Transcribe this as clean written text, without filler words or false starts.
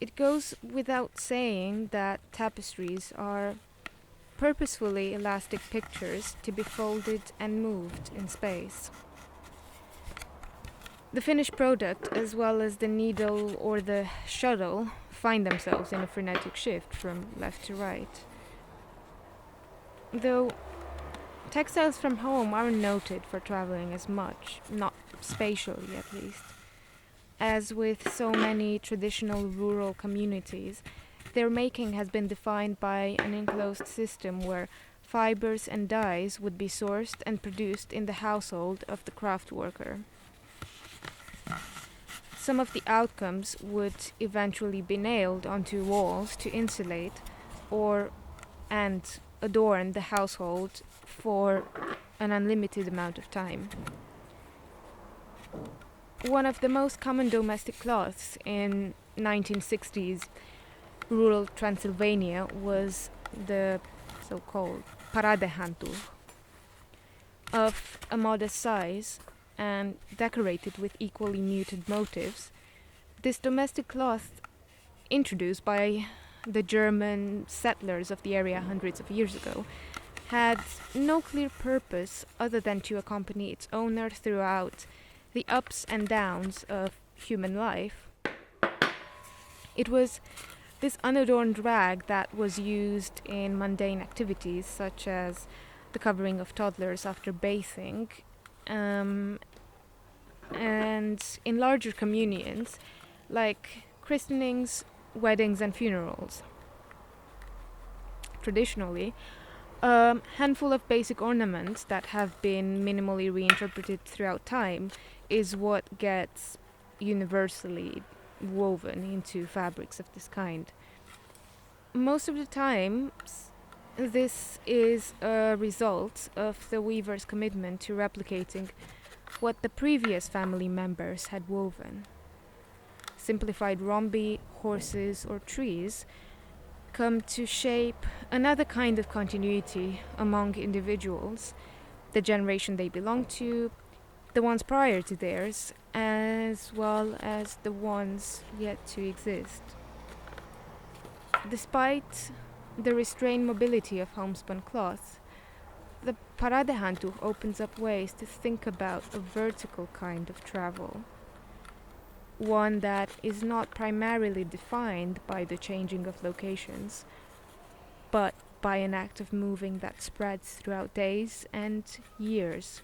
It goes without saying that tapestries are purposefully elastic pictures to be folded and moved in space. The finished product, as well as the needle or the shuttle, find themselves in a frenetic shift from left to right. Though textiles from home aren't noted for traveling as much, not spatially at least. As with so many traditional rural communities, their making has been defined by an enclosed system where fibers and dyes would be sourced and produced in the household of the craft worker. Some of the outcomes would eventually be nailed onto walls to insulate or and adorn the household for an unlimited amount of time. One of the most common domestic cloths in 1960s rural Transylvania was the so-called Paradehandtuch, of a modest size and decorated with equally muted motifs. This domestic cloth, introduced by the German settlers of the area hundreds of years ago, had no clear purpose other than to accompany its owner throughout the ups and downs of human life. It was this unadorned rag that was used in mundane activities such as the covering of toddlers after bathing, and in larger communions like christenings, weddings, and funerals. Traditionally, a handful of basic ornaments that have been minimally reinterpreted throughout time is what gets universally woven into fabrics of this kind. Most of the time, this is a result of the weaver's commitment to replicating what the previous family members had woven. Simplified rhombi, horses, or trees come to shape another kind of continuity among individuals, the generation they belong to, the ones prior to theirs, as well as the ones yet to exist. Despite the restrained mobility of homespun cloth, the Paradehandtuch opens up ways to think about a vertical kind of travel, one that is not primarily defined by the changing of locations, but by an act of moving that spreads throughout days and years.